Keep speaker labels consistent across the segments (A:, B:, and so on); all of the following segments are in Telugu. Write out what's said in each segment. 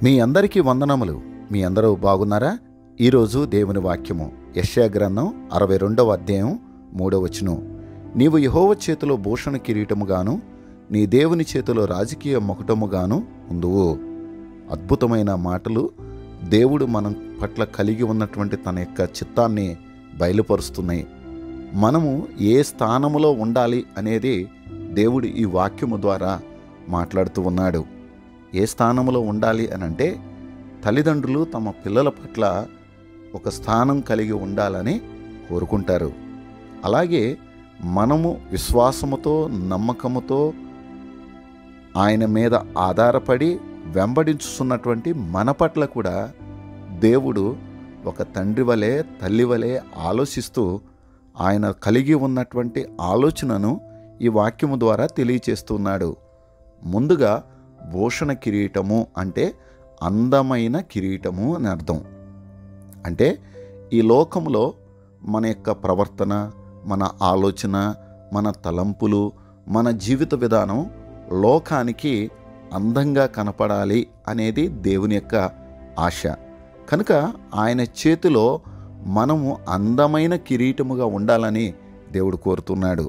A: మీ అందరికీ వందనములు. మీ అందరూ బాగున్నారా? ఈరోజు దేవుని వాక్యము యెషయా గ్రంథం 62వ అధ్యాయం 3వ వచనం. నీవు యెహోవా చేతిలో భూషణ కిరీటముగాను నీ దేవుని చేతిలో రాజకీయ మకుటముగాను ఉందువు. అద్భుతమైన మాటలు దేవుడు మనం పట్ల కలిగి ఉన్నటువంటి తన యొక్క చిత్తాన్ని బయలుపరుస్తున్నాయి. మనము ఏ స్థానములో ఉండాలి అనేది దేవుడు ఈ వాక్యము ద్వారా మాట్లాడుతూ ఉన్నాడు. ఏ స్థానంలో ఉండాలి అని అంటే, తల్లిదండ్రులు తమ పిల్లల పట్ల ఒక స్థానం కలిగి ఉండాలని కోరుకుంటారు. అలాగే మనము విశ్వాసముతో నమ్మకముతో ఆయన మీద ఆధారపడి వెంబడించుతున్నటువంటి మన పట్ల కూడా దేవుడు ఒక తండ్రి వలె తల్లి వలె ఆలోచిస్తూ ఆయన కలిగి ఉన్నటువంటి ఆలోచనను ఈ వాక్యము ద్వారా తెలియచేస్తున్నాడు. ముందుగా భూషణ కిరీటము అంటే అందమైన కిరీటము అని అర్థం. అంటే ఈ లోకంలో మన యొక్క ప్రవర్తన, మన ఆలోచన, మన తలంపులు, మన జీవిత విధానం లోకానికి అందంగా కనపడాలి అనేది దేవుని యొక్క ఆశ. కనుక ఆయన చేతిలో మనము అందమైన కిరీటముగా ఉండాలని దేవుడు కోరుతున్నాడు.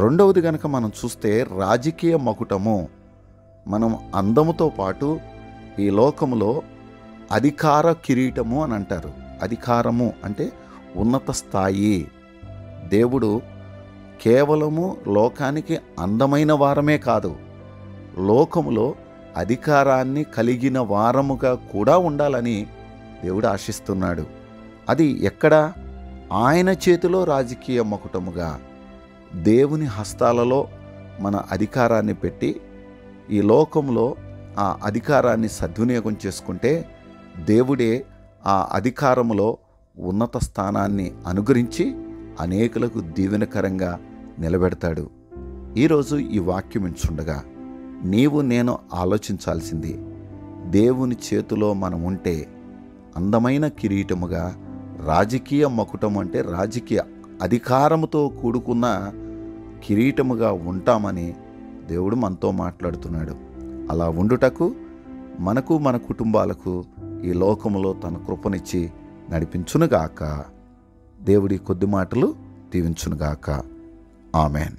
A: రెండవది గనక మనం చూస్తే రాజకీయ మకుటము. మనం అందముతో పాటు ఈ లోకములో అధికార కిరీటము అని అంటారు. అధికారము అంటే ఉన్నత స్థాయి. దేవుడు కేవలము లోకానికి అందమైన వారమే కాదు, లోకములో అధికారాన్ని కలిగిన వారముగా కూడా ఉండాలని దేవుడు ఆశిస్తున్నాడు. అది ఎక్కడ? ఆయన చేతిలో రాజకీయ మకుటముగా దేవుని హస్తాలలో మన అధికారాన్ని పెట్టి ఈ లోకంలో ఆ అధికారాన్ని సద్వినియోగం చేసుకుంటే దేవుడే ఆ అధికారములో ఉన్నత స్థానాన్ని అనుగ్రహించి అనేకులకు దీవెనకరంగా నిలబెడతాడు. ఈరోజు ఈ వాక్యం వింటుండగా నీవు నేను ఆలోచించాల్సింది, దేవుని చేతిలో మనం ఉంటే అందమైన కిరీటముగా, రాజకీయ మకుటం అంటే రాజకీయ అధికారముతో కూడుకున్న కిరీటముగా ఉంటామని దేవుడు మనతో మాట్లాడుతున్నాడు. అలా ఉండుటకు మనకు మన కుటుంబాలకు ఈ లోకములో తన కృపనిచ్చి నడిపించునుగాక. దేవుడి కొద్ది మాటలు దీవించునుగాక. ఆమెన్.